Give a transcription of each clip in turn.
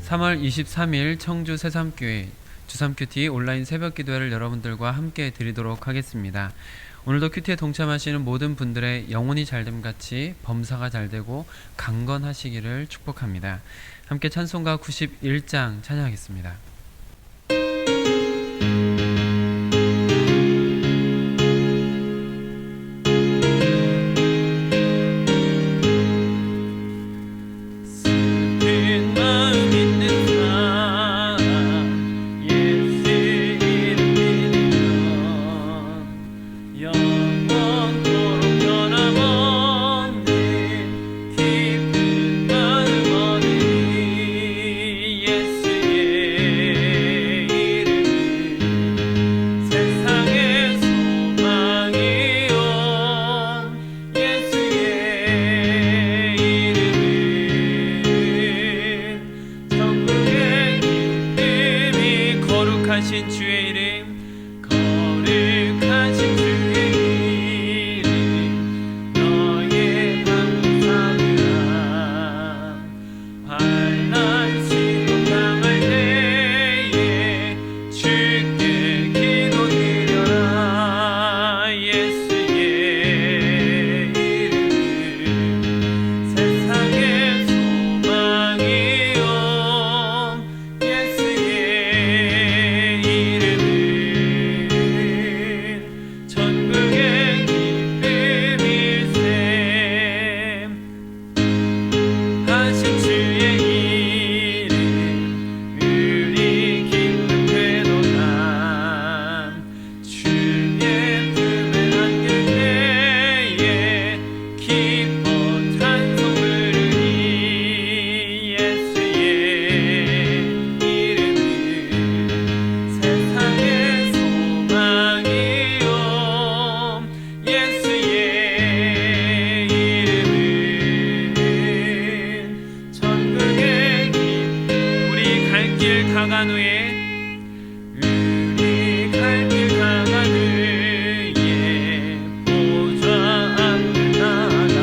3월 23일 청주 새삼교회 주삼큐티 온라인 새벽기도회를 여러분들과 함께 드리도록 하겠습니다. 오늘도 큐티에 동참하시는 모든 분들의 영혼이 잘됨같이 범사가 잘되고 강건하시기를 축복합니다. 함께 찬송가 91장 찬양하겠습니다. 거룩하신 주의 이름, 거룩하신 주의 이름, 너의 감사함. 환난 시험 당할 때에 주께 기도드려라. 예수의 이름 세상의 소망이요. 예수의 강한 후에 우리 갈 길 강한 후에 보좌 앞에 나가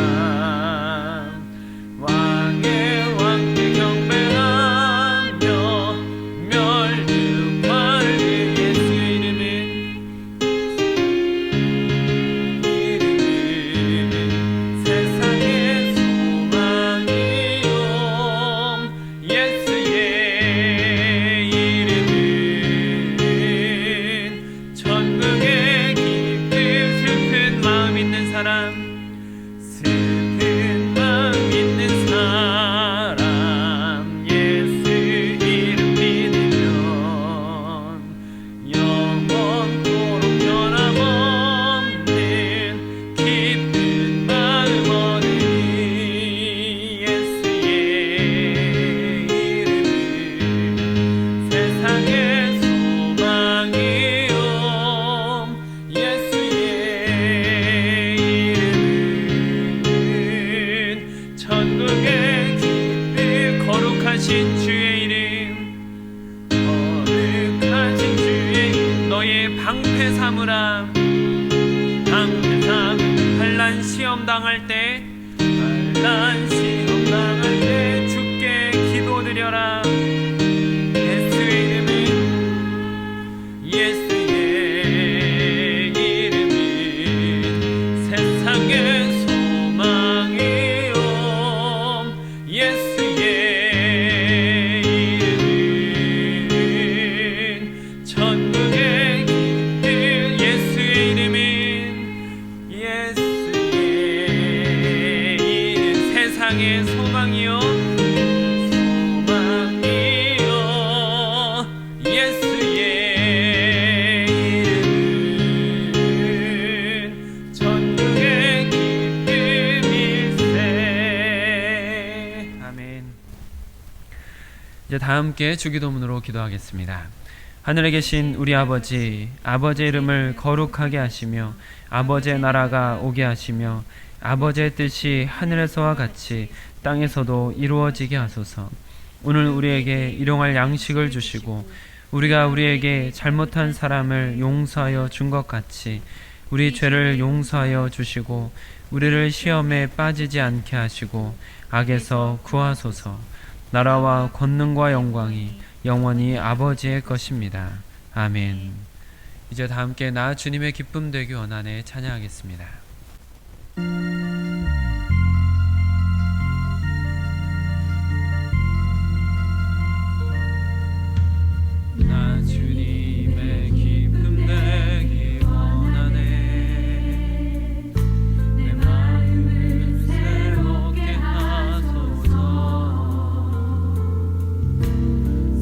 왕의 왕께 경배하며 멸류관을 예수 이름은 세상의 소망이요. 예수의 슬픈 마음 있는 사람 예수 이름 믿으면 영원토록 변함없는 기쁜 마음 얻으니 예수의 이름은 세상의 소망이요. 천국의 기쁨 거룩하신 주의 이름, 거룩하신 주의 이름, 너의 방패 삼으라. 방패 삼으라. 환난 시험 당할 때, 환난 시험 당할 때 주께 기도드려라. 예수의 이름은 예수의 이름은 세상의 예수의 이름은 천국의 기쁨. 예수의 이름은 예수의 이름 세상의 소망이요. 소망이요. 예수의 이름은 천국의 기쁨일세. 아멘. 이제 다 함께 주기도문으로 기도하겠습니다. 하늘에 계신 우리 아버지, 아버지의 이름을 거룩하게 하시며 아버지의 나라가 오게 하시며 아버지의 뜻이 하늘에서와 같이 땅에서도 이루어지게 하소서. 오늘 우리에게 일용할 양식을 주시고 우리가 우리에게 잘못한 사람을 용서하여 준 것 같이 우리 죄를 용서하여 주시고 우리를 시험에 빠지지 않게 하시고 악에서 구하소서. 나라와 권능과 영광이 영원히 아버지의 것입니다. 아멘. 이제 다 함께 나 주님의 기쁨 되기 원하네 찬양하겠습니다. 나 주님의 기쁨 되기 원하네 내 마음을 새롭게 하소서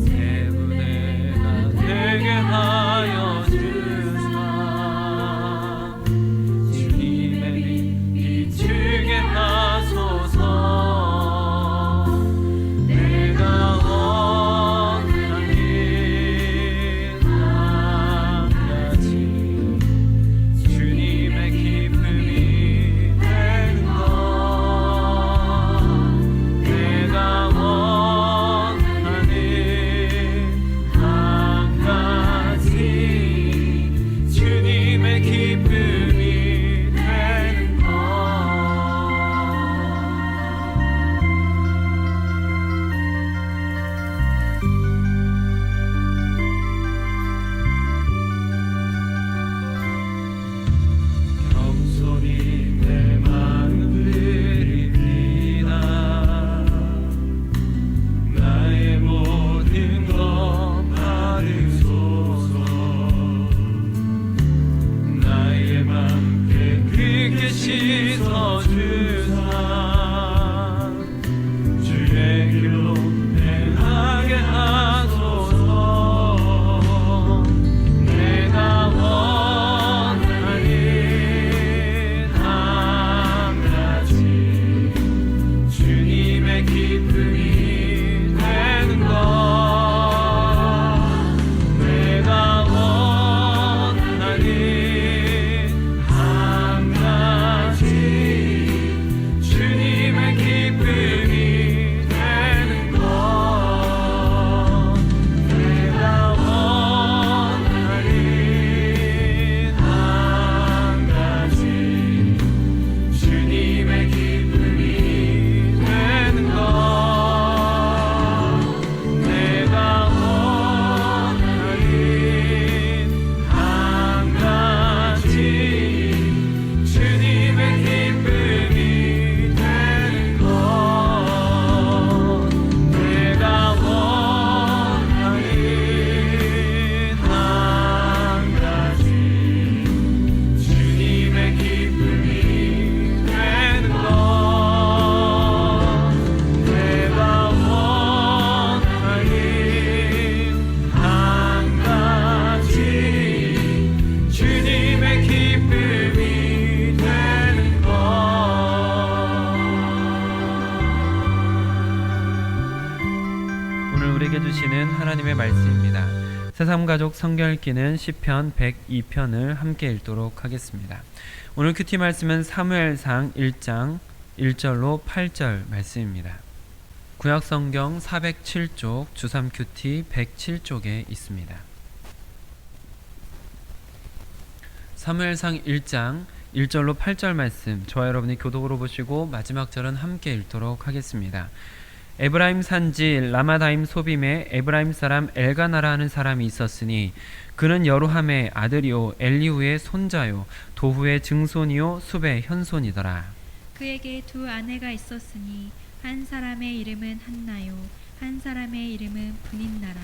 새 부대가 되게 하여 주사 주님의 빛 비추게 하소서 내가 원하는 한가지 주님의 기쁨이 되는 것 내가 원하는 한가지 주님의 기쁨이 되는 것 겸손히 내 마음 드립니다 나의 모든 것 받으소서 나의 맘 깨끗게 씻어주사 주의 길로 행하게 하소서 내가 원하는 한가지 주님의 기쁨이 되는 것 내가 원하는 한가지 주님의 기쁨이 되는 것 내가 원하는 한가지 주님의 기쁨이 되는 것 내가 원하는 한가지 주님의 기쁨이 되는 것 내가 원하는 한가지 주님의 기쁨이 되는 것 내가 원하는 한가지 주님의 기쁨이 되는 것 오늘 우리에게 주시는 하나님의 말씀입니다. 새삼가족 성경 읽기는 시편 102편을 함께 읽도록 하겠습니다. 오늘 큐티 말씀은 사무엘상 1장 1절로 8절 말씀입니다. 구약 성경 407쪽 주삼 큐티 107쪽에 있습니다. 사무엘상 1장 1절로 8절 말씀 저와 여러분이 교독으로 보시고 마지막 절은 함께 읽도록 하겠습니다. 에브라임 산지 라마다임 소빔에 에브라임 사람 엘가나라 하는 사람이 있었으니 그는 여로함의 아들이요 엘리후의 손자요 도후의 증손이요 숲의 현손이더라. 그에게 두 아내가 있었으니 한 사람의 이름은 한나요 한 사람의 이름은 브닌나라.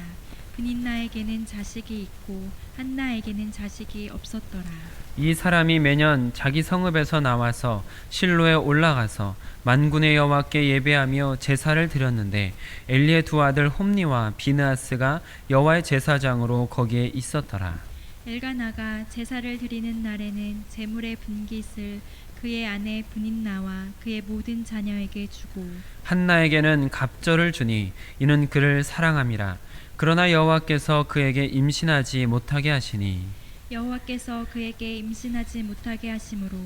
브닌나에게는 자식이 있고 한나에게는 자식이 없었더라. 이 사람이 매년 자기 성읍에서 나와서 실로에 올라가서 만군의 여호와께 예배하며 제사를 드렸는데 엘리의 두 아들 홈니와 비느하스가 여호와의 제사장으로 거기에 있었더라. 엘가나가 제사를 드리는 날에는 제물의 분깃을 그의 아내 브닌나와 그의 모든 자녀에게 주고 한나에게는 갑절을 주니 이는 그를 사랑함이라. 그러나 여호와께서 그에게 임신하지 못하게 하시니 여호와께서 그에게 임신하지 못하게 하심으로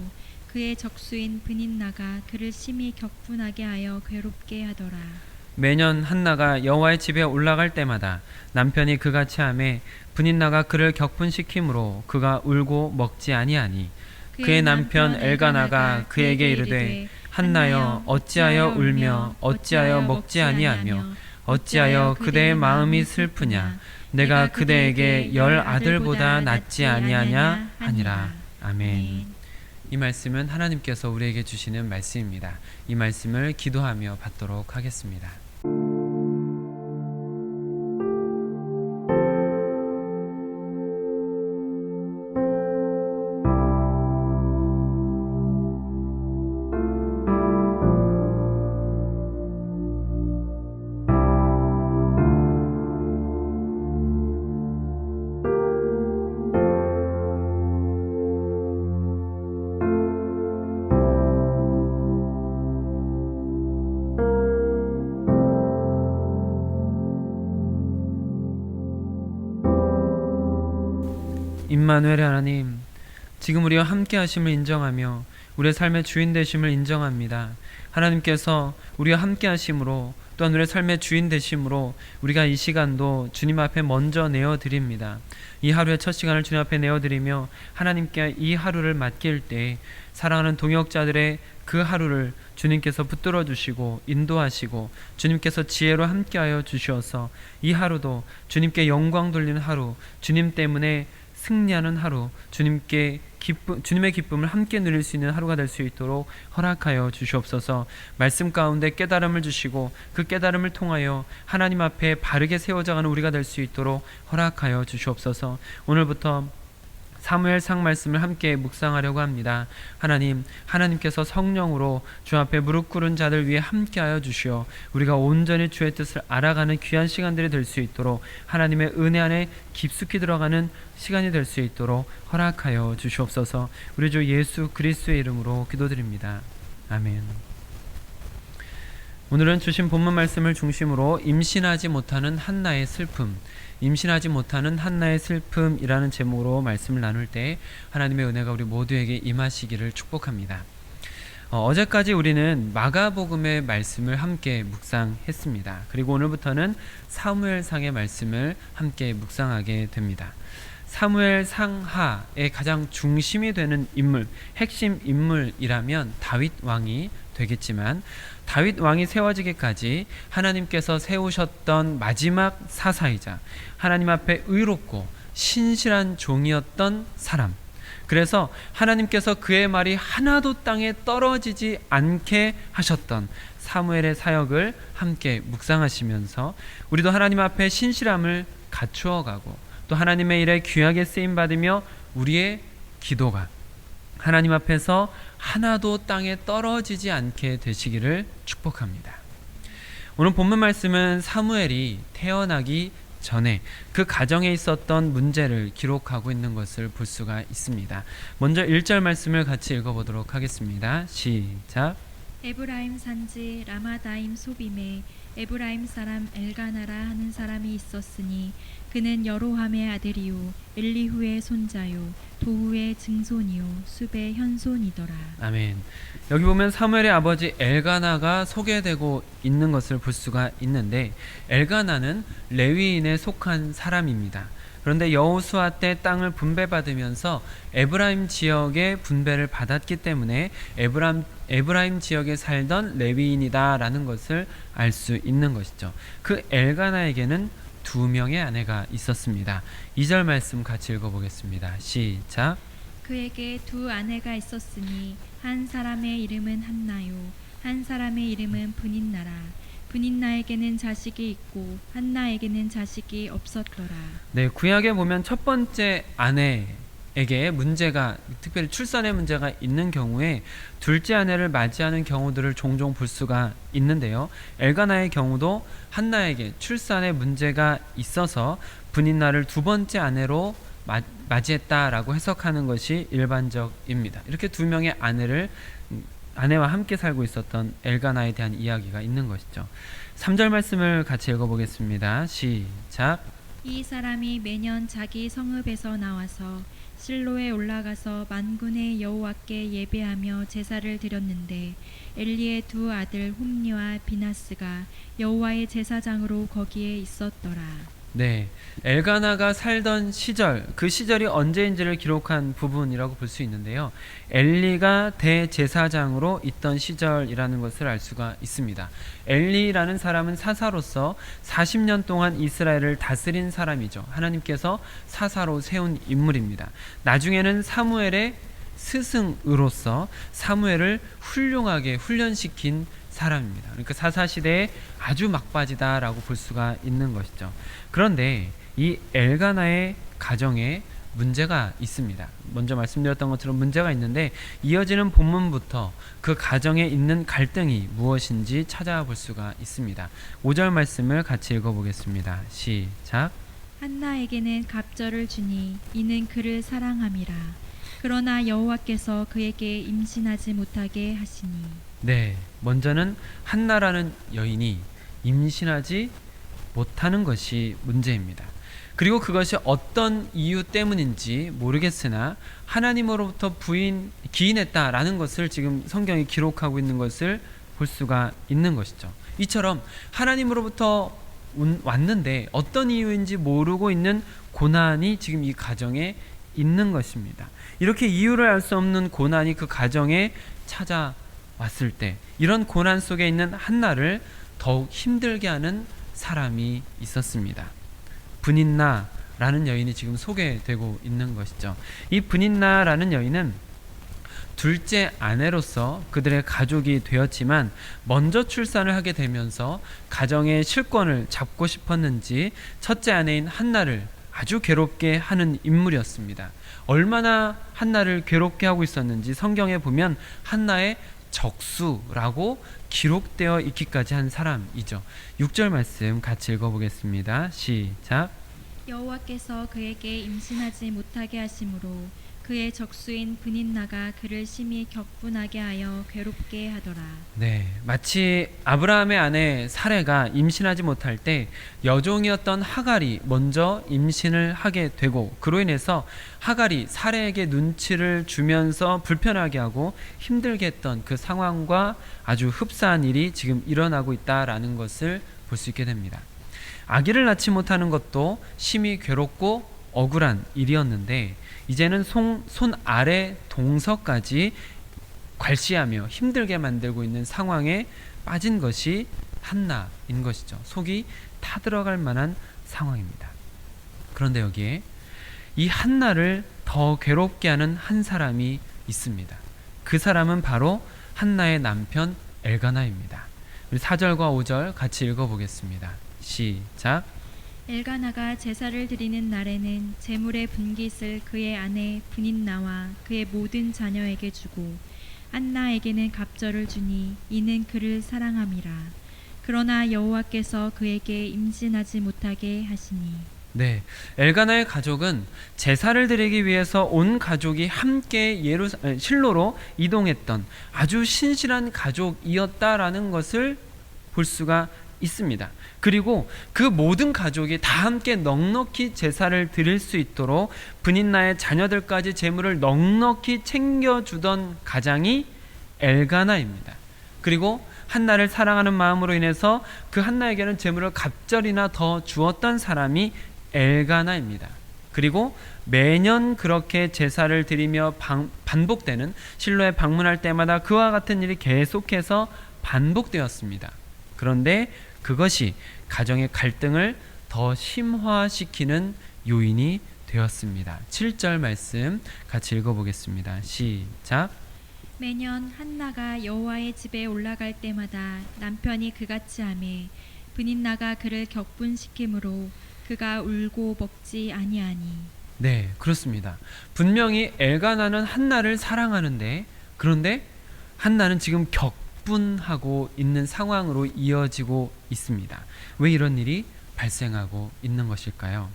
그의 적수인 브닌나가 그를 심히 격분하게 하여 괴롭게 하더라. 매년 한나가 여호와의 집에 올라갈 때마다 남편이 그같이 하매 브닌나가 그를 격분시키므로 그가 울고 먹지 아니하니 그의 남편 엘가나가 그에게 이르되 한나여 어찌하여 울며 어찌하여 먹지 아니하며 어찌하여 그대의 마음이 슬프냐 내가 그대에게 10 아들보다 낫지 아니하냐 하니라. 아멘. 이 말씀은 하나님께서 우리에게 주시는 말씀입니다. 이 말씀을 기도하며 받도록 하겠습니다. 임마누엘의 하나님, 지금 우리와 함께 하심을 인정하며 우리의 삶의 주인 되심을 인정합니다. 하나님께서 우리와 함께 하심으로 또한 우리의 삶의 주인 되심으로 우리가 이 시간도 주님 앞에 먼저 내어드립니다. 이 하루의 첫 시간을 주님 앞에 내어드리며 하나님께 이 하루를 맡길 때 사랑하는 동역자들의 그 하루를 주님께서 붙들어 주시고 인도하시고 주님께서 지혜로 함께하여 주시어서 이 하루도 주님께 영광 돌리는 하루, 주님 때문에 승리하는 하루, 주님의 기쁨을 함께 누릴 수 있는 하루가 될 수 있도록 허락하여 주시옵소서. 말씀 가운데 깨달음을 주시고 그 깨달음을 통하여 하나님 앞에 바르게 세워져가는 우리가 될 수 있도록 허락하여 주시옵소서. 오늘부터 사무엘상 말씀을 함께 묵상하려고 합니다. 하나님께서 성령으로 주 앞에 무릎 꿇은 자들 위해 함께하여 주시어 우리가 온전히 주의 뜻을 알아가는 귀한 시간들이 될 수 있도록 하나님의 은혜 안에 깊숙이 들어가는 시간이 될 수 있도록 허락하여 주시옵소서. 우리 주 예수 그리스도의 이름으로 기도드립니다. 아멘. 오늘은 주신 본문 말씀을 중심으로 임신하지 못하는 한나의 슬픔이라는 제목으로 말씀을 나눌 때 하나님의 은혜가 우리 모두에게 임하시기를 축복합니다. 어제까지 우리는 마가복음의 말씀을 함께 묵상했습니다. 그리고 오늘부터는 사무엘상의 말씀을 함께 묵상하게 됩니다. 사무엘상하의 가장 중심이 되는 인물, 핵심 인물이라면 다윗 왕이 되겠지만 다윗 왕이 세워지기까지 하나님께서 세우셨던 마지막 사사이자 하나님 앞에 의롭고 신실한 종이었던 사람, 그래서 하나님께서 그의 말이 하나도 땅에 떨어지지 않게 하셨던 사무엘의 사역을 함께 묵상하시면서 우리도 하나님 앞에 신실함을 갖추어가고 또 하나님의 일에 귀하게 쓰임받으며 우리의 기도가 하나님 앞에서 하나도 땅에 떨어지지 않게 되시기를 축복합니다. 오늘 본문 말씀은 사무엘이 태어나기 전에 그 가정에 있었던 문제를 기록하고 있는 것을 볼 수가 있습니다. 먼저 1절 말씀을 같이 읽어보도록 하겠습니다. 시작. 에브라임 산지 라마다임 소빔에 에브라임 사람 엘가나라 하는 사람이 있었으니 그는 여로함의 아들이요 엘리후의 손자요 도후의 증손이요 숲의 현손이더라. 아멘. 여기 보면 사무엘의 아버지 엘가나가 소개되고 있는 것을 볼 수가 있는데 엘가나는 레위인에 속한 사람입니다. 그런데 여호수아 때 땅을 분배받으면서 에브라임 지역의 분배를 받았기 때문에 에브라임 지역에 살던 레위인이다라는 것을 알 수 있는 것이죠. 그 엘가나에게는 2명의 아내가 있었습니다. 2절 말씀 같이 읽어보겠습니다. 시작. 그에게 2 아내가 있었으니 한 사람의 이름은 한나요 한 사람의 이름은 브닌나라. 브닌나에게는 자식이 있고 한나에게는 자식이 없었더라. 네, 구약에 보면 첫 번째 아내에게 문제가, 특별히 출산의 문제가 있는 경우에 둘째 아내를 맞이하는 경우들을 종종 볼 수가 있는데요. 엘가나의 경우도 한나에게 출산의 문제가 있어서 브닌나를 2번째 아내로 맞이했다라고 해석하는 것이 일반적입니다. 이렇게 2명의 아내와 함께 살고 있었던 엘가나에 대한 이야기가 있는 것이죠. 3절 말씀을 같이 읽어보겠습니다. 시작. 이 사람이 매년 자기 성읍에서 나와서 실로에 올라가서 만군의 여호와께 예배하며 제사를 드렸는데 엘리의 2 아들 홈니와 비나스가 여호와의 제사장으로 거기에 있었더라. 네, 엘가나가 살던 시절, 그 시절이 언제인지를 기록한 부분이라고 볼 수 있는데요. 엘리가 대제사장으로 있던 시절이라는 것을 알 수가 있습니다. 엘리라는 사람은 사사로서 40년 동안 이스라엘을 다스린 사람이죠. 하나님께서 사사로 세운 인물입니다. 나중에는 사무엘의 스승으로서 사무엘을 훌륭하게 훈련시킨 사람입니다. 그러니까 사사시대에 아주 막바지다라고 볼 수가 있는 것이죠. 그런데 이 엘가나의 가정에 문제가 있습니다. 먼저 말씀드렸던 것처럼 문제가 있는데 이어지는 본문부터 그 가정에 있는 갈등이 무엇인지 찾아볼 수가 있습니다. 5절 말씀을 같이 읽어보겠습니다. 시작. 한나에게는 갑절을 주니 이는 그를 사랑함이라. 그러나 여호와께서 그에게 임신하지 못하게 하시니. 네, 먼저는 한나라는 여인이 임신하지 못하는 것이 문제입니다. 그리고 그것이 어떤 이유 때문인지 모르겠으나 하나님으로부터 기인했다라는 것을 지금 성경이 기록하고 있는 것을 볼 수가 있는 것이죠. 이처럼 하나님으로부터 왔는데 어떤 이유인지 모르고 있는 고난이 지금 이 가정에 있는 것입니다. 이렇게 이유를 알 수 없는 고난이 그 가정에 찾아왔을 때 이런 고난 속에 있는 한나를 더욱 힘들게 하는 사람이 있었습니다. 브닌나라는 여인이 지금 소개되고 있는 것이죠. 이 브닌나라는 여인은 둘째 아내로서 그들의 가족이 되었지만 먼저 출산을 하게 되면서 가정의 실권을 잡고 싶었는지 첫째 아내인 한나를 아주 괴롭게 하는 인물이었습니다. 얼마나 한나를 괴롭게 하고 있었는지 성경에 보면 한나의 적수라고 기록되어 있기까지 한 사람이죠. 6절 말씀 같이 읽어보겠습니다. 시작. 여호와께서 그에게 임신하지 못하게 하심으로 그의 적수인 브닌나가 그를 심히 격분하게 하여 괴롭게 하더라. 네, 마치 아브라함의 아내 사레가 임신하지 못할 때 여종이었던 하갈이 먼저 임신을 하게 되고 그로 인해서 하갈이 사레에게 눈치를 주면서 불편하게 하고 힘들게 했던 그 상황과 아주 흡사한 일이 지금 일어나고 있다라는 것을 볼 수 있게 됩니다. 아기를 낳지 못하는 것도 심히 괴롭고 억울한 일이었는데 이제는 손 아래 동서까지 괄시하며 힘들게 만들고 있는 상황에 빠진 것이 한나인 것이죠. 속이 타들어갈 만한 상황입니다. 그런데 여기에 이 한나를 더 괴롭게 하는 한 사람이 있습니다. 그 사람은 바로 한나의 남편 엘가나입니다. 우리 4절과 5절 같이 읽어보겠습니다. 시작. 엘가나가 제사를 드리는 날에는 제물의 분깃을 그의 아내 브닌나와 그의 모든 자녀에게 주고 한나에게는 갑절을 주니 이는 그를 사랑함이라. 그러나 여호와께서 그에게 임신하지 못하게 하시니. 네, 엘가나의 가족은 제사를 드리기 위해서 온 가족이 함께 실로로 이동했던 아주 신실한 가족이었다라는 것을 볼 수가 있습니다. 그리고 그 모든 가족이 다 함께 넉넉히 제사를 드릴 수 있도록 브닌나의 자녀들까지 제물을 넉넉히 챙겨주던 가장이 엘가나입니다. 그리고 한나를 사랑하는 마음으로 인해서 그 한나에게는 제물을 갑절이나 더 주었던 사람이 엘가나입니다. 그리고 매년 그렇게 제사를 드리며 반복되는 실로에 방문할 때마다 그와 같은 일이 계속해서 반복되었습니다. 그런데 그것이 가정의 갈등을 더 심화시키는 요인이 되었습니다. 7절 말씀 같이 읽어보겠습니다. 시작. 매년 한나가 여호와의 집에 올라갈 때마다 남편이 그같이 하매 브닌나가 그를 격분시키므로 그가 울고 먹지 아니하니. 네, 그렇습니다. 분명히 엘가나는 한나를 사랑하는데 그런데 한나는 지금 격분하고 있는 상황으로 이어지고 있습니다. 왜 이런 일이 발생하고 있는 것일까요?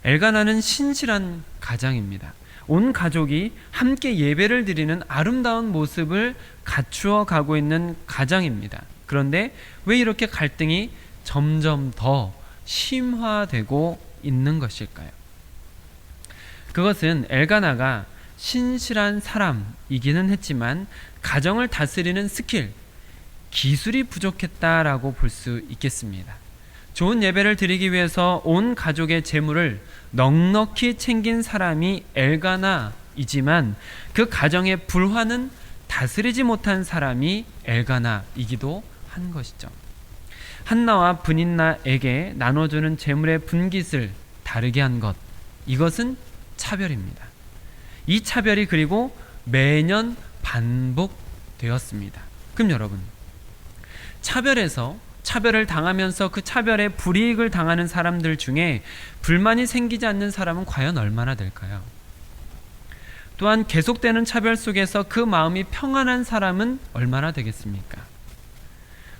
엘가나는 신실한 가장입니다. 온 가족이 함께 예배를 드리는 아름다운 모습을 갖추어 가고 있는 가장입니다. 그런데 왜 이렇게 갈등이 점점 더 심화되고 있는 것일까요? 그것은 엘가나가 신실한 사람이기는 했지만 가정을 다스리는 스킬, 기술이 부족했다라고 볼 수 있겠습니다. 좋은 예배를 드리기 위해서 온 가족의 재물을 넉넉히 챙긴 사람이 엘가나이지만 그 가정의 불화는 다스리지 못한 사람이 엘가나이기도 한 것이죠. 한나와 브닌나에게 나눠주는 재물의 분깃을 다르게 한 것, 이것은 차별입니다. 이 차별이 그리고 매년 반복되었습니다. 그럼 여러분, 차별을 당하면서 그 차별에 불이익을 당하는 사람들 중에 불만이 생기지 않는 사람은 과연 얼마나 될까요? 또한 계속되는 차별 속에서 그 마음이 평안한 사람은 얼마나 되겠습니까?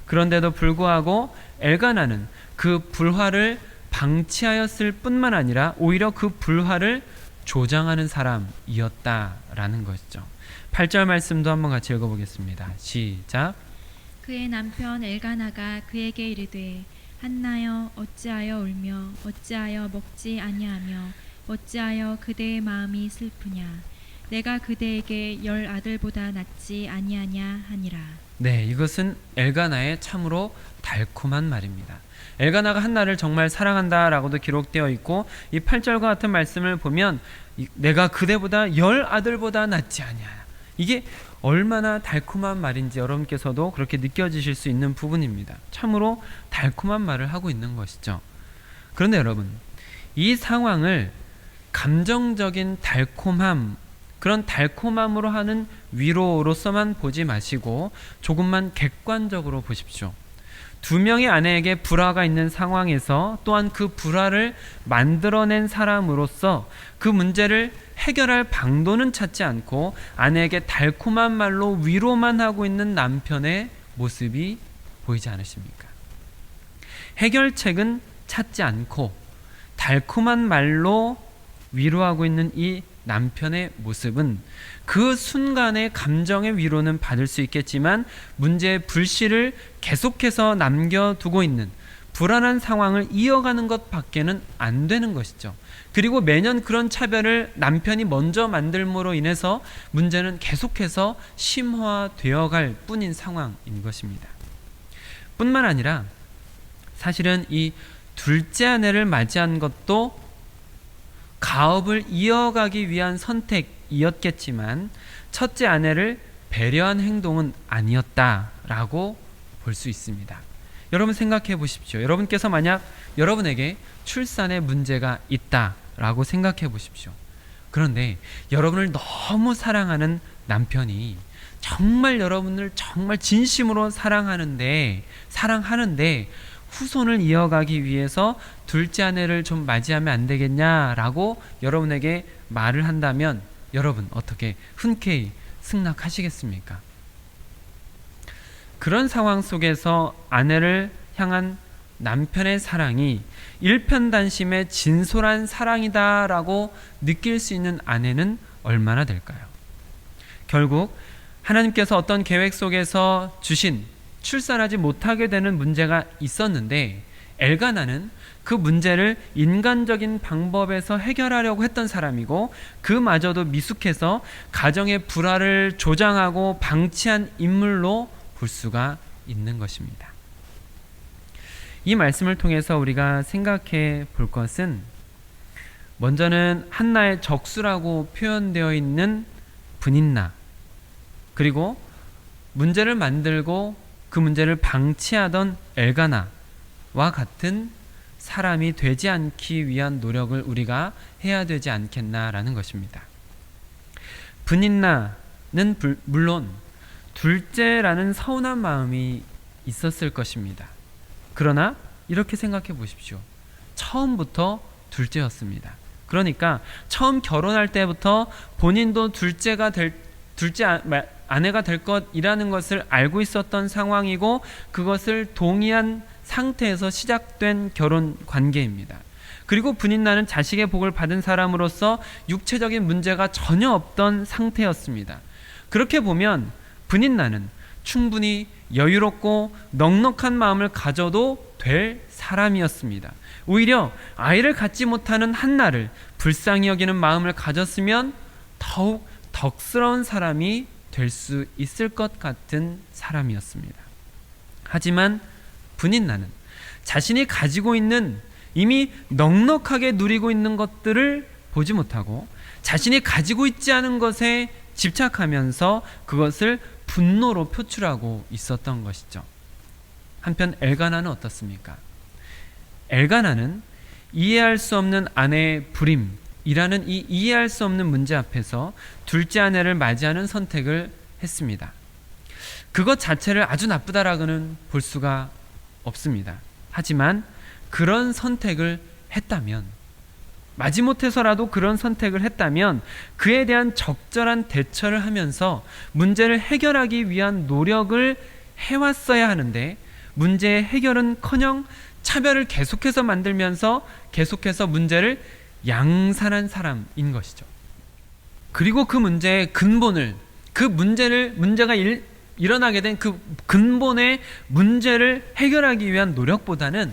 그런데도 불구하고 엘가나는 그 불화를 방치하였을 뿐만 아니라 오히려 그 불화를 조장하는 사람이었다라는 것이죠. 8절 말씀도 한번 같이 읽어보겠습니다. 시작. 그의 남편 엘가나가 그에게 이르되 한나여 어찌하여 울며 어찌하여 먹지 아니하며 어찌하여 그대의 마음이 슬프냐 내가 그대에게 10 아들보다 낫지 아니하냐 하니라. 네, 이것은 엘가나의 참으로 달콤한 말입니다. 엘가나가 한나를 정말 사랑한다라고도 기록되어 있고 이 8절과 같은 말씀을 보면 내가 그대보다 10 아들보다 낫지 아니하냐, 이게 얼마나 달콤한 말인지 여러분께서도 그렇게 느껴지실 수 있는 부분입니다. 참으로 달콤한 말을 하고 있는 것이죠. 그런데 여러분, 이 상황을 감정적인 달콤함, 그런 달콤함으로 하는 위로로서만 보지 마시고 조금만 객관적으로 보십시오. 2명의 아내에게 불화가 있는 상황에서 또한 그 불화를 만들어낸 사람으로서 그 문제를 해결할 방도는 찾지 않고 아내에게 달콤한 말로 위로만 하고 있는 남편의 모습이 보이지 않으십니까? 해결책은 찾지 않고 달콤한 말로 위로하고 있는 이 남편의 모습은 그 순간의 감정의 위로는 받을 수 있겠지만 문제의 불씨를 계속해서 남겨두고 있는 불안한 상황을 이어가는 것밖에는 안 되는 것이죠. 그리고 매년 그런 차별을 남편이 먼저 만들므로 인해서 문제는 계속해서 심화되어 갈 뿐인 상황인 것입니다. 뿐만 아니라 사실은 이 둘째 아내를 맞이한 것도 가업을 이어가기 위한 선택이었겠지만 첫째 아내를 배려한 행동은 아니었다라고 볼 수 있습니다. 여러분 생각해 보십시오. 여러분께서 만약 여러분에게 출산에 문제가 있다라고 생각해 보십시오. 그런데 여러분을 너무 사랑하는 남편이 정말 여러분을 정말 진심으로 사랑하는데 후손을 이어가기 위해서 둘째 아내를 좀 맞이하면 안 되겠냐라고 여러분에게 말을 한다면 여러분 어떻게 흔쾌히 승낙하시겠습니까? 그런 상황 속에서 아내를 향한 남편의 사랑이 일편단심의 진솔한 사랑이다라고 느낄 수 있는 아내는 얼마나 될까요? 결국 하나님께서 어떤 계획 속에서 주신 출산하지 못하게 되는 문제가 있었는데 엘가나는 그 문제를 인간적인 방법에서 해결하려고 했던 사람이고 그마저도 미숙해서 가정의 불화를 조장하고 방치한 인물로 볼 수가 있는 것입니다. 이 말씀을 통해서 우리가 생각해 볼 것은 먼저는 한나의 적수라고 표현되어 있는 브닌나, 그리고 문제를 만들고 그 문제를 방치하던 엘가나와 같은 사람이 되지 않기 위한 노력을 우리가 해야 되지 않겠나라는 것입니다. 브닌나는 물론 둘째라는 서운한 마음이 있었을 것입니다. 그러나 이렇게 생각해 보십시오. 처음부터 둘째였습니다. 그러니까 처음 결혼할 때부터 본인도 둘째 아내가 될 것이라는 것을 알고 있었던 상황이고 그것을 동의한 상태에서 시작된 결혼 관계입니다. 그리고 브닌나는 자식의 복을 받은 사람으로서 육체적인 문제가 전혀 없던 상태였습니다. 그렇게 보면 브닌나는 충분히 여유롭고 넉넉한 마음을 가져도 될 사람이었습니다. 오히려 아이를 갖지 못하는 한나를 불쌍히 여기는 마음을 가졌으면 더욱 덕스러운 사람이 될 수 있을 것 같은 사람이었습니다. 하지만 브닌나는 자신이 가지고 있는 이미 넉넉하게 누리고 있는 것들을 보지 못하고 자신이 가지고 있지 않은 것에 집착하면서 그것을 분노로 표출하고 있었던 것이죠. 한편 엘가나는 어떻습니까? 엘가나는 이해할 수 없는 아내의 불임이라는 이 이해할 수 없는 문제 앞에서 둘째 아내를 맞이하는 선택을 했습니다. 그것 자체를 아주 나쁘다라고는 볼 수가 없습니다. 하지만 그런 선택을 했다면, 마지못해서라도 그런 선택을 했다면 그에 대한 적절한 대처를 하면서 문제를 해결하기 위한 노력을 해왔어야 하는데, 문제의 해결은커녕 차별을 계속해서 만들면서 계속해서 문제를 양산한 사람인 것이죠. 그리고 그 문제의 근본을, 문제가 일어나게 된 그 근본의 문제를 해결하기 위한 노력보다는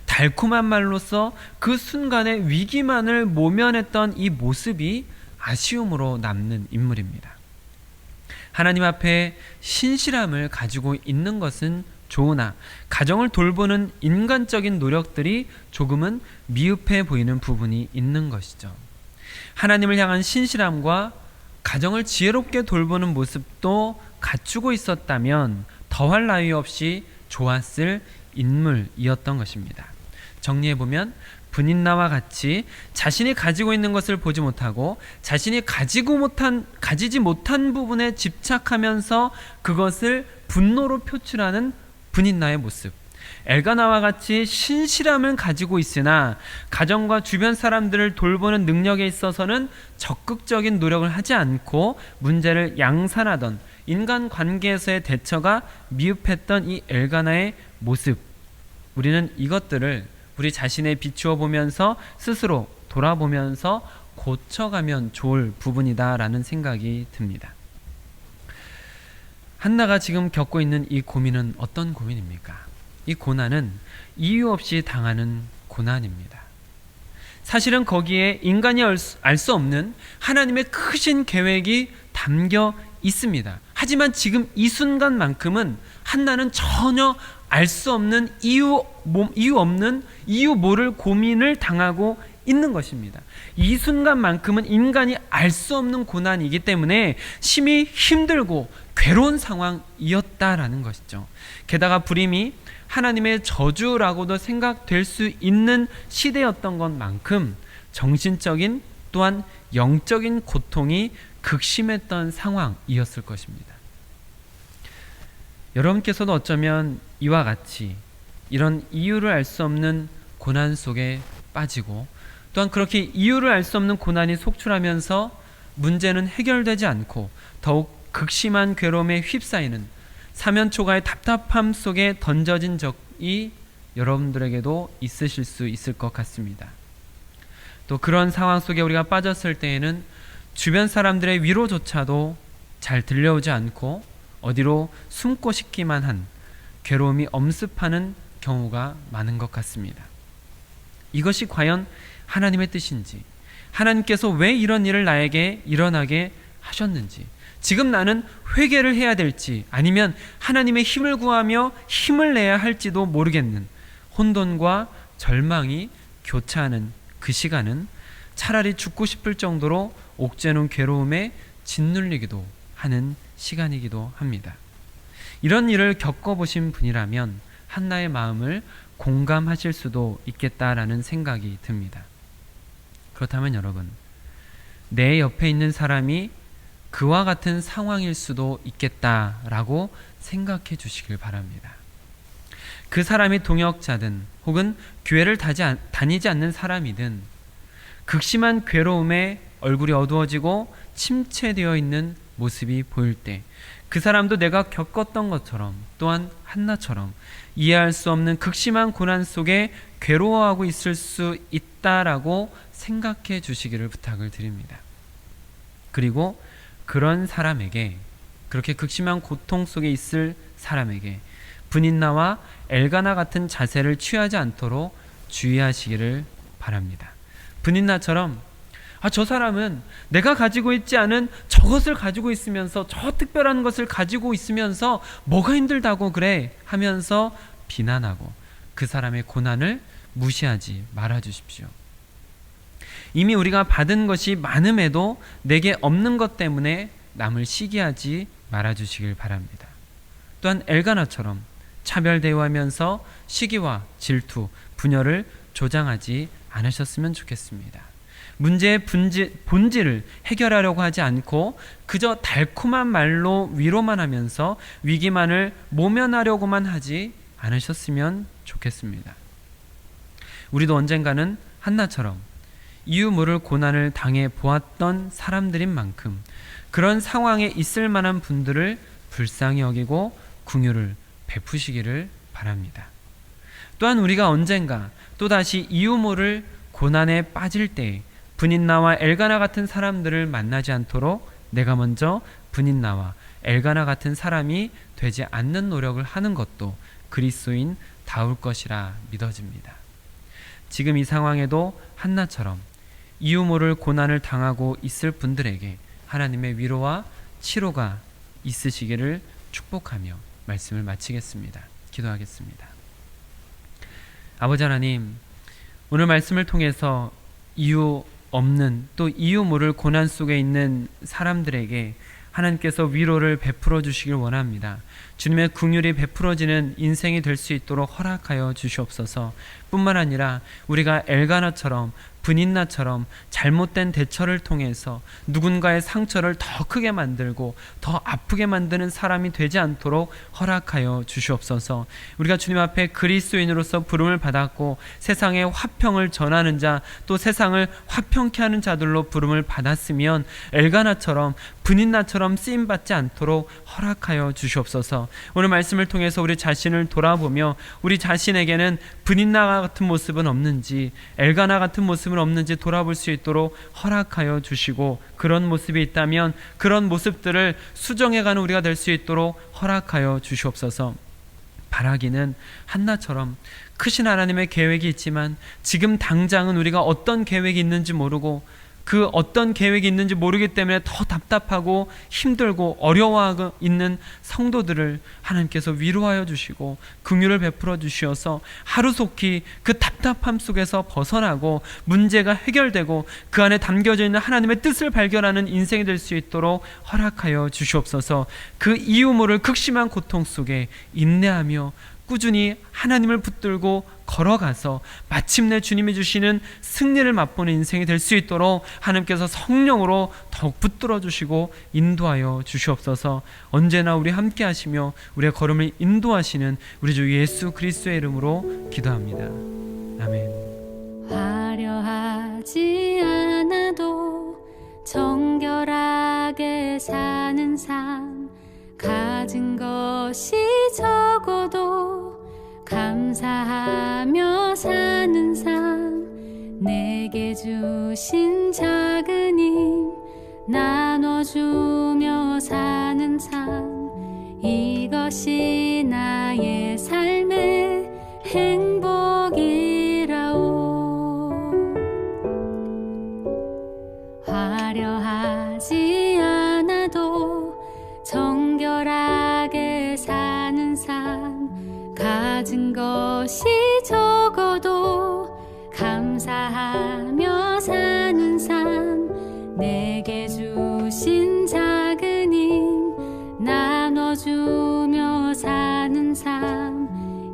달콤한 말로써 그 순간의 위기만을 모면했던 이 모습이 아쉬움으로 남는 인물입니다. 하나님 앞에 신실함을 가지고 있는 것은 좋으나 가정을 돌보는 인간적인 노력들이 조금은 미흡해 보이는 부분이 있는 것이죠. 하나님을 향한 신실함과 가정을 지혜롭게 돌보는 모습도 갖추고 있었다면 더할 나위 없이 좋았을 인물이었던 것입니다. 정리해보면 분인나와 같이 자신이 가지고 있는 것을 보지 못하고 자신이 가지지 못한 부분에 집착하면서 그것을 분노로 표출하는 분인나의 모습, 엘가나와 같이 신실함을 가지고 있으나 가정과 주변 사람들을 돌보는 능력에 있어서는 적극적인 노력을 하지 않고 문제를 양산하던 인간관계에서의 대처가 미흡했던 이 엘가나의 모습, 우리는 이것들을 우리 자신에 비추어 보면서 스스로 돌아보면서 고쳐가면 좋을 부분이다라는 생각이 듭니다. 한나가 지금 겪고 있는 이 고민은 어떤 고민입니까? 이 고난은 이유 없이 당하는 고난입니다. 사실은 거기에 인간이 알 수 없는 하나님의 크신 계획이 담겨 있습니다. 하지만 지금 이 순간만큼은 한나는 전혀 알 수 없는 이유 모를 고민을 당하고 있는 것입니다. 이 순간만큼은 인간이 알 수 없는 고난이기 때문에 심히 힘들고 괴로운 상황이었다라는 것이죠. 게다가 불임이 하나님의 저주라고도 생각될 수 있는 시대였던 것만큼 정신적인 또한 영적인 고통이 극심했던 상황이었을 것입니다. 여러분께서도 어쩌면 이와 같이 이런 이유를 알 수 없는 고난 속에 빠지고 또한 그렇게 이유를 알 수 없는 고난이 속출하면서 문제는 해결되지 않고 더욱 극심한 괴로움에 휩싸이는 사면초가의 답답함 속에 던져진 적이 여러분들에게도 있으실 수 있을 것 같습니다. 또 그런 상황 속에 우리가 빠졌을 때에는 주변 사람들의 위로조차도 잘 들려오지 않고 어디로 숨고 싶기만 한 괴로움이 엄습하는 경우가 많은 것 같습니다. 이것이 과연 하나님의 뜻인지, 하나님께서 왜 이런 일을 나에게 일어나게 하셨는지, 지금 나는 회개를 해야 될지 아니면 하나님의 힘을 구하며 힘을 내야 할지도 모르겠는 혼돈과 절망이 교차하는 그 시간은 차라리 죽고 싶을 정도로 옥죄는 괴로움에 짓눌리기도 하는 시간이기도 합니다. 이런 일을 겪어보신 분이라면 한나의 마음을 공감하실 수도 있겠다라는 생각이 듭니다. 그렇다면 여러분, 내 옆에 있는 사람이 그와 같은 상황일 수도 있겠다라고 생각해 주시길 바랍니다. 그 사람이 동역자든 혹은 교회를 다니지 않는 사람이든 극심한 괴로움에 얼굴이 어두워지고 침체되어 있는 모습이 보일 때 그 사람도 내가 겪었던 것처럼 또한 한나처럼 이해할 수 없는 극심한 고난 속에 괴로워하고 있을 수 있다라고 생각해 주시기를 부탁을 드립니다. 그리고 그런 사람에게, 그렇게 극심한 고통 속에 있을 사람에게 분인나와 엘가나 같은 자세를 취하지 않도록 주의하시기를 바랍니다. 분인나처럼 저 사람은 내가 가지고 있지 않은 저것을 가지고 있으면서, 저 특별한 것을 가지고 있으면서 뭐가 힘들다고 그래 하면서 비난하고 그 사람의 고난을 무시하지 말아 주십시오. 이미 우리가 받은 것이 많음에도 내게 없는 것 때문에 남을 시기하지 말아 주시길 바랍니다. 또한 엘가나처럼 차별 대우하면서 시기와 질투, 분열을 조장하지 않으셨으면 좋겠습니다. 문제의 본질을 해결하려고 하지 않고 그저 달콤한 말로 위로만 하면서 위기만을 모면하려고만 하지 않으셨으면 좋겠습니다. 우리도 언젠가는 한나처럼 이유 모를 고난을 당해 보았던 사람들인 만큼 그런 상황에 있을 만한 분들을 불쌍히 여기고 긍휼을 베푸시기를 바랍니다. 또한 우리가 언젠가 또다시 이유 모를 고난에 빠질 때 브닛나와 엘가나 같은 사람들을 만나지 않도록 내가 먼저 브닛나와 엘가나 같은 사람이 되지 않는 노력을 하는 것도 그리스도인 다울 것이라 믿어집니다. 지금 이 상황에도 한나처럼 이유 모를 고난을 당하고 있을 분들에게 하나님의 위로와 치료가 있으시기를 축복하며 말씀을 마치겠습니다. 기도하겠습니다. 아버지 하나님, 오늘 말씀을 통해서 이유 없는 또 이유 모를 고난 속에 있는 사람들에게 하나님께서 위로를 베풀어 주시길 원합니다. 주님의 긍휼이 베풀어지는 인생이 될 수 있도록 허락하여 주시옵소서. 뿐만 아니라 우리가 엘가나처럼 브닛나처럼 잘못된 대처를 통해서 누군가의 상처를 더 크게 만들고 더 아프게 만드는 사람이 되지 않도록 허락하여 주시옵소서. 우리가 주님 앞에 그리스도인으로서 부름을 받았고 세상에 화평을 전하는 자, 또 세상을 화평케 하는 자들로 부름을 받았으면 엘가나처럼 브닛나처럼 쓰임받지 않도록 허락하여 주시옵소서. 오늘 말씀을 통해서 우리 자신을 돌아보며 우리 자신에게는 브닛나 같은 모습은 없는지, 엘가나 같은 모습은 없는지 돌아볼 수 있도록 허락하여 주시고, 그런 모습이 있다면 그런 모습들을 수정해가는 우리가 될 수 있도록 허락하여 주시옵소서. 바라기는 한나처럼 크신 하나님의 계획이 있지만 지금 당장은 우리가 어떤 계획이 있는지 모르고 그 어떤 계획이 있는지 모르기 때문에 더 답답하고 힘들고 어려워하고 있는 성도들을 하나님께서 위로하여 주시고 긍휼을 베풀어 주시어서 하루속히 그 답답함 속에서 벗어나고 문제가 해결되고 그 안에 담겨져 있는 하나님의 뜻을 발견하는 인생이 될 수 있도록 허락하여 주시옵소서. 그 이유 모를 극심한 고통 속에 인내하며 꾸준히 하나님을 붙들고 걸어가서 마침내 주님이 주시는 승리를 맛보는 인생이 될 수 있도록 하나님께서 성령으로 더욱 붙들어 주시고 인도하여 주시옵소서. 언제나 우리 함께 하시며 우리의 걸음을 인도하시는 우리 주 예수 그리스도의 이름으로 기도합니다. 아멘. 화려하지 않아도 정결하게 사는 삶, 가진 것이 적어도 감사하며 사는 삶, 내게 주신 작은 힘 나눠주며 사는 삶, 이것이 나의 삶의 행복이라오. 화려하지 않아도 정결하게 사는 삶, 가진 것이 적어도 감사하며 사는 삶, 내게 주신 작은 힘 나눠주며 사는 삶,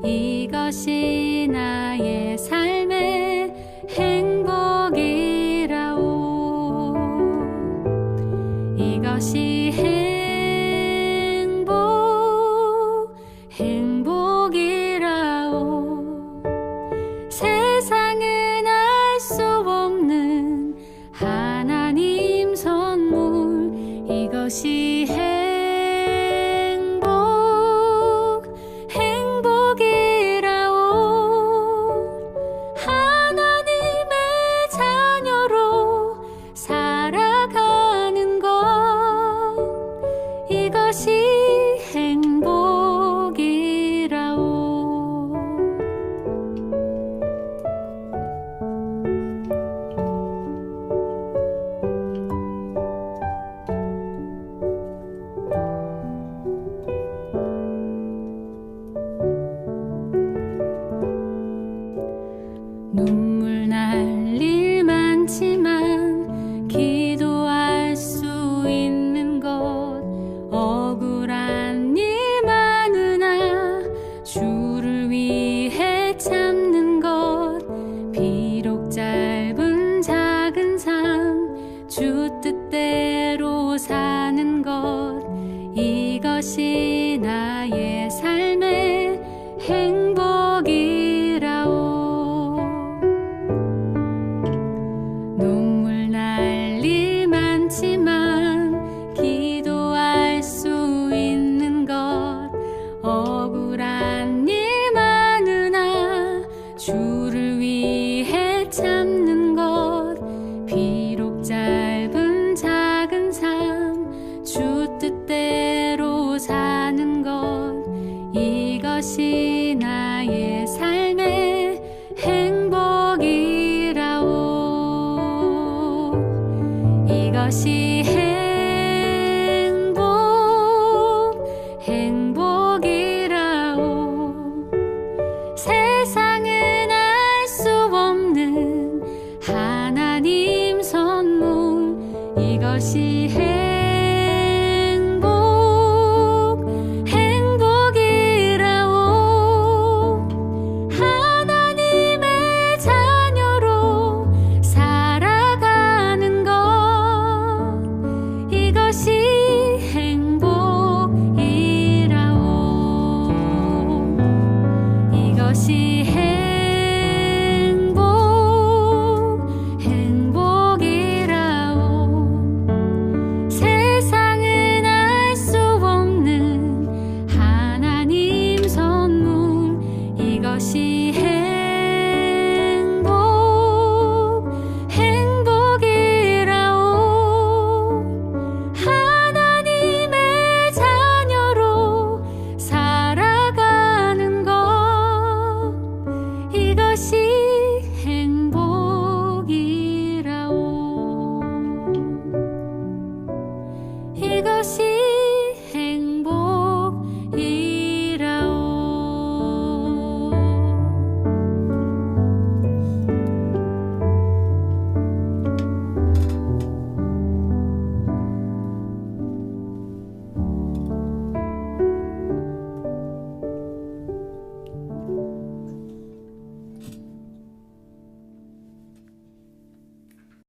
이것이 나의 삶의 행복이라오. 이것이 행복이라오. 세상은 알 수 없는 하나님 선물, 이것이 행복이라오. 이것이 나의 삶의 행복이라오. 이것이 행복이라오. 세상은 알 수 없는 하나님 선물. 이것이 행복이라오. 하나님의 자녀로 살아가는 것. 이것이 행복이라오. 이것이